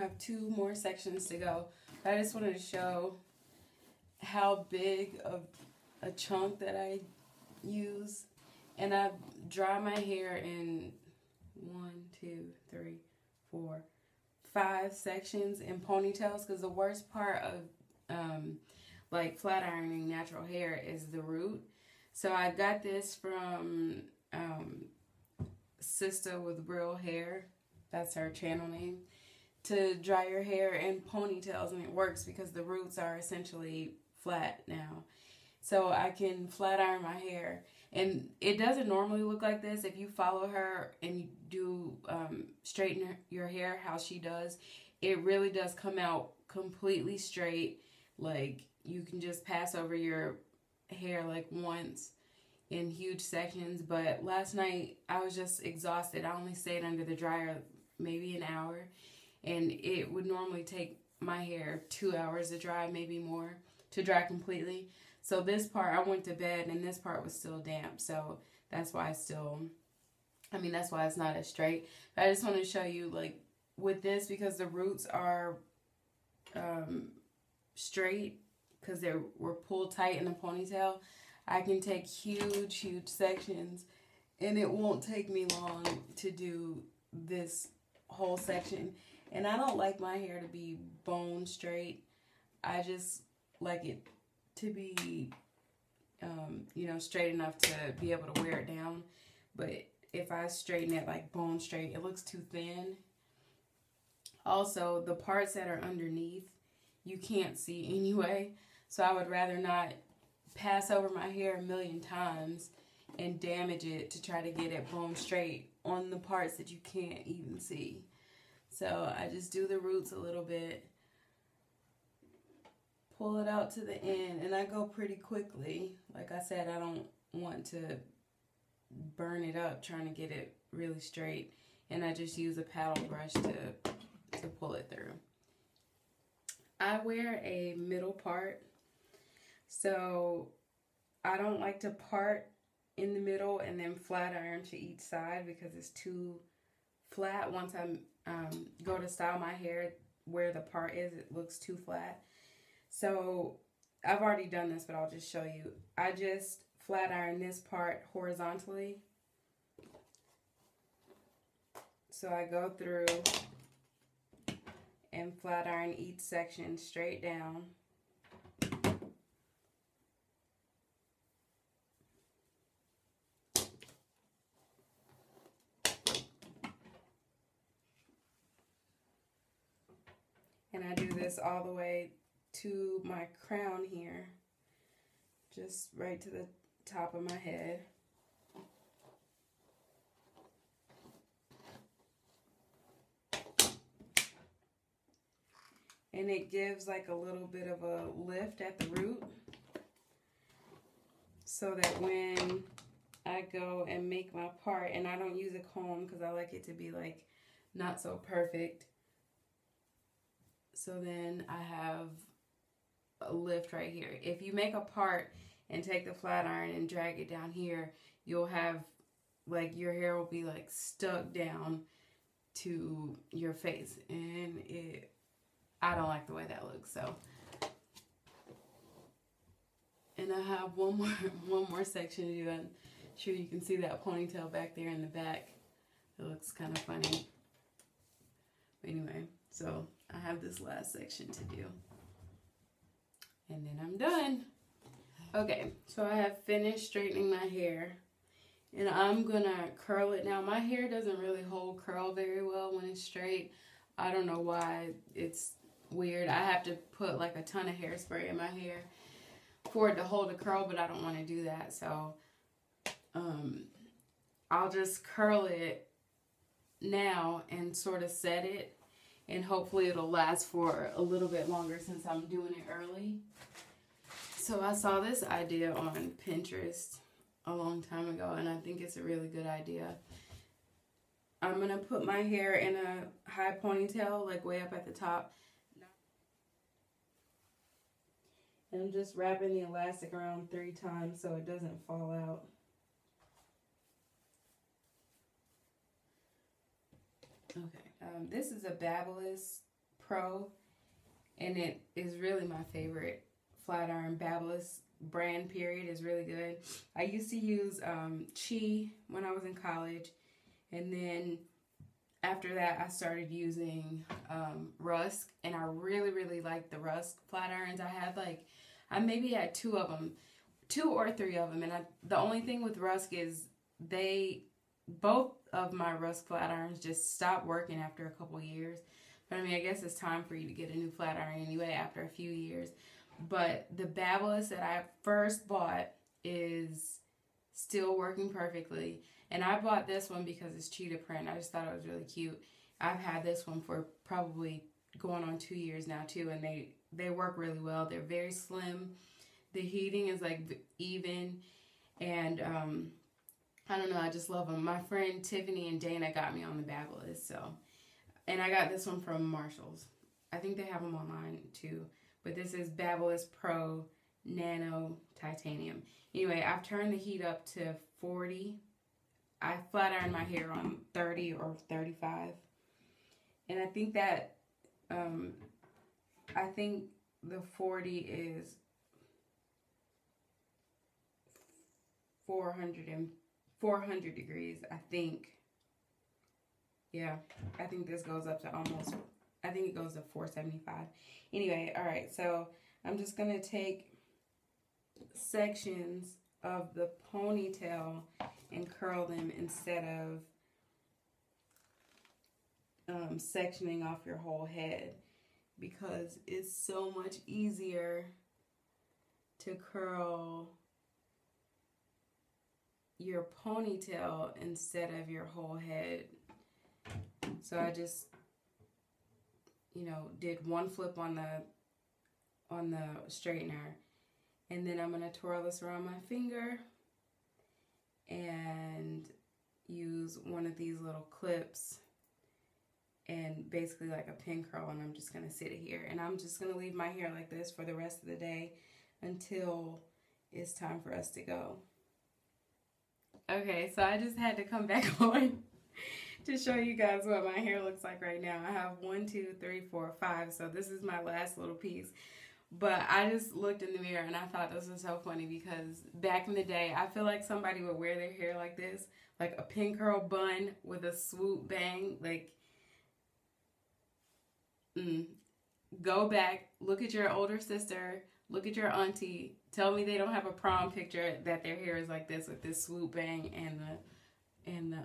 have 2 more sections to go. But I just wanted to show how big of a chunk that I use. And I dry my hair in 1, 2, 3, 4, 5 sections in ponytails, because the worst part of like flat ironing natural hair is the root. So I got this from SistaWith RealHair. That's her channel name. To dry your hair in ponytails, and it works because the roots are essentially flat now. So I can flat iron my hair, and it doesn't normally look like this. If you follow her and you do straighten your hair how she does, it really does come out completely straight. Like, you can just pass over your hair like once in huge sections. But last night I was just exhausted. I only stayed under the dryer maybe an hour, and it would normally take my hair 2 hours to dry, maybe more, to dry completely. So this part, I went to bed and this part was still damp. So that's why that's why it's not as straight. But I just want to show you, like, with this, because the roots are straight, because they were pulled tight in a ponytail, I can take huge sections, and it won't take me long to do this whole section. And I don't like my hair to be bone straight. I just like it to be, straight enough to be able to wear it down. But if I straighten it like bone straight, it looks too thin. Also, the parts that are underneath, you can't see anyway. So I would rather not pass over my hair a million times and damage it to try to get it bone straight on the parts that you can't even see. So I just do the roots a little bit, pull it out to the end, and I go pretty quickly. Like I said, I don't want to burn it up trying to get it really straight, and I just use a paddle brush to pull it through. I wear a middle part, so I don't like to part in the middle and then flat iron to each side, because it's too flat. Once I go to style my hair, where the part is, it looks too flat. So I've already done this, but I'll just show you. I just flat iron this part horizontally. So I go through and flat iron each section straight down. And I do this all the way to my crown here, just right to the top of my head. And it gives like a little bit of a lift at the root, so that when I go and make my part, and I don't use a comb because I like it to be like not so perfect, so then I have a lift right here. If you make a part and take the flat iron and drag it down here, you'll have, like, your hair will be like stuck down to your face, and I don't like the way that looks. So, and I have one more section to do. I'm sure you can see that ponytail back there in the back. It looks kind of funny. But anyway, so I have this last section to do, and then I'm done. Okay, so I have finished straightening my hair, and I'm gonna curl it now. My hair doesn't really hold curl very well when it's straight. I don't know why. It's weird. I have to put like a ton of hairspray in my hair for it to hold a curl, but I don't want to do that. So I'll just curl it now and sort of set it, and hopefully it'll last for a little bit longer since I'm doing it early. So I saw this idea on Pinterest a long time ago, and I think it's a really good idea. I'm going to put my hair in a high ponytail, like way up at the top. And I'm just wrapping the elastic around 3 times so it doesn't fall out. Okay, this is a Babyless Pro, and it is really my favorite flat iron. Babyless brand, period, is really good. I used to use Chi when I was in college, and then after that I started using Rusk, and I really liked the Rusk flat irons. I maybe had two or three of them, and the only thing with Rusk is both of my Rusk flat irons just stopped working after a couple years. But I mean, I guess it's time for you to get a new flat iron anyway after a few years. But the Babyless that I first bought is still working perfectly. And I bought this one because it's cheetah print. I just thought it was really cute. I've had this one for probably going on 2 years now too, and they work really well. They're very slim. The heating is like even, and I don't know, I just love them. My friend Tiffany and Dana got me on the Babyless, so, and I got this one from Marshall's. I think they have them online too, but this is Babyless Pro Nano Titanium. Anyway, I've turned the heat up to 40. I flat iron my hair on 30 or 35, and I think that I think the 40 is 400 degrees, I think. Yeah, I think this goes up to almost, I think it goes to 475. Anyway, all right, so I'm just going to take sections of the ponytail and curl them instead of sectioning off your whole head, because it's so much easier to curl your ponytail instead of your whole head. So I just, you know, did one flip on the straightener, and then I'm going to twirl this around my finger and use one of these little clips and basically like a pin curl, and I'm just going to sit it here, and I'm just going to leave my hair like this for the rest of the day until it's time for us to go. Okay, so I just had to come back on to show you guys what my hair looks like right now. I have 1, 2, 3, 4, 5, so this is my last little piece. But I just looked in the mirror and I thought this was so funny, because back in the day, I feel like somebody would wear their hair like this, like a pin curl bun with a swoop bang. Like, go back, look at your older sister, look at your auntie, tell me they don't have a prom picture that their hair is like this with this swoop bang and the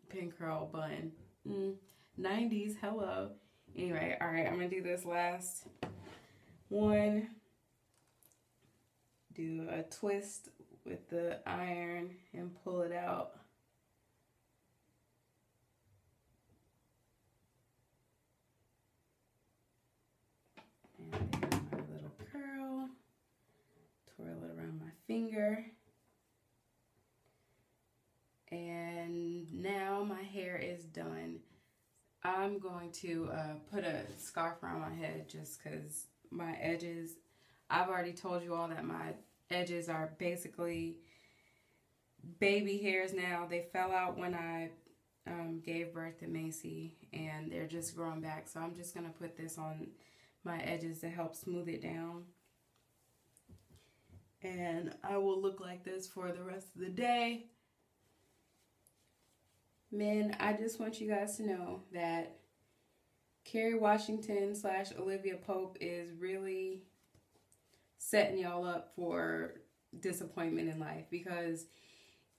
pin curl bun. 90s, hello. Anyway, all right, I'm gonna do this last one. Do a twist with the iron and pull it out. And there's my little curl. Twirl it around my finger. And now my hair is done. I'm going to put a scarf around my head just because my edges, I've already told you all that my edges are basically baby hairs now. They fell out when I gave birth to Macy, and they're just growing back. So I'm just going to put this on my edges to help smooth it down. And I will look like this for the rest of the day. Men, I just want you guys to know that Kerry Washington / Olivia Pope is really setting y'all up for disappointment in life, because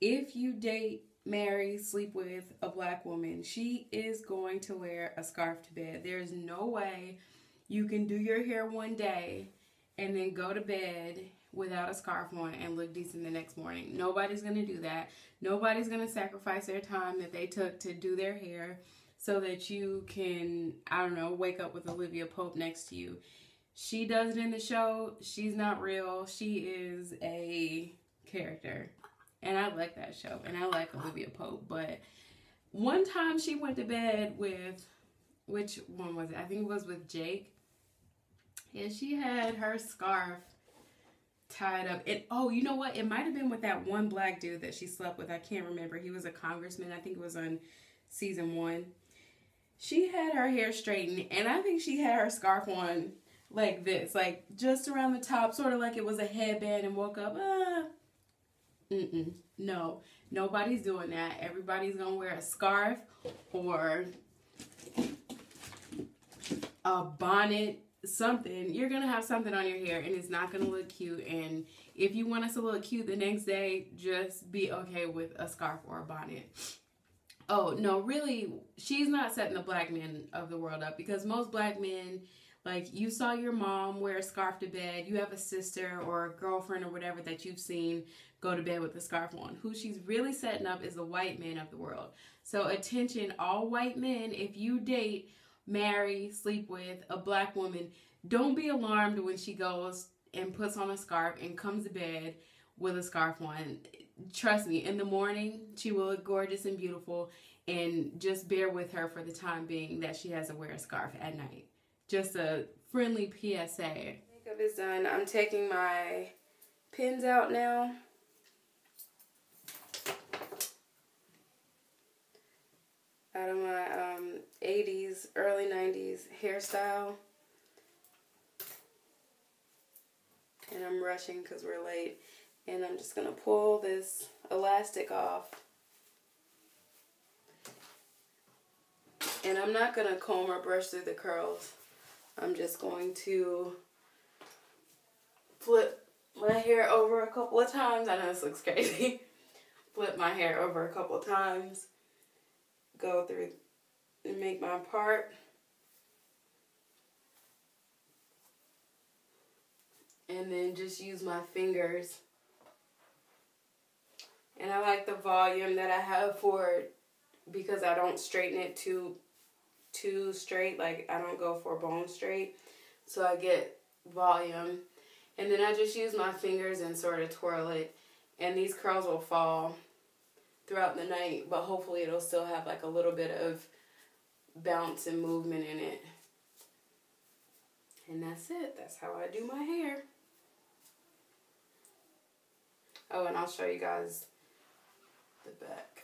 if you date, marry, sleep with a black woman, she is going to wear a scarf to bed. There's no way you can do your hair one day and then go to bed without a scarf on and look decent the next morning. Nobody's going to do that. Nobody's going to sacrifice their time that they took to do their hair so that you can, I don't know, wake up with Olivia Pope next to you. She does it in the show. She's not real. She is a character. And I like that show. And I like Olivia Pope. But one time she went to bed with, which one was it? I think it was with Jake. And she had her scarf tied up. And oh, you know what? It might have been with that one black dude that she slept with. I can't remember. He was a congressman. I think it was on season 1. she had her hair straightened, and I think she had her scarf on like this, like just around the top, sort of like it was a headband, and woke up, no, nobody's doing that. Everybody's gonna wear a scarf or a bonnet, something. You're gonna have something on your hair, and it's not gonna look cute. And if you want us to look cute the next day, just be okay with a scarf or a bonnet. Oh, no, really, she's not setting the black men of the world up, because most black men, like, you saw your mom wear a scarf to bed, you have a sister or a girlfriend or whatever that you've seen go to bed with a scarf on. Who she's really setting up is the white men of the world. So attention, all white men, if you date, marry, sleep with a black woman, don't be alarmed when she goes and puts on a scarf and comes to bed with a scarf on. Trust me, in the morning, she will look gorgeous and beautiful, and just bear with her for the time being that she has to wear a scarf at night. Just a friendly PSA. Makeup is done. I'm taking my pins out now. Out of my 80s, early 90s hairstyle. And I'm rushing because we're late. And I'm just going to pull this elastic off. And I'm not going to comb or brush through the curls. I'm just going to flip my hair over a couple of times. I know this looks crazy. Flip my hair over a couple of times. Go through and make my part. And then just use my fingers. And I like the volume that I have for it, because I don't straighten it too straight. Like, I don't go for bone straight. So I get volume. And then I just use my fingers and sort of twirl it. And these curls will fall throughout the night, but hopefully it'll still have like a little bit of bounce and movement in it. And that's it. That's how I do my hair. Oh, and I'll show you guys the back.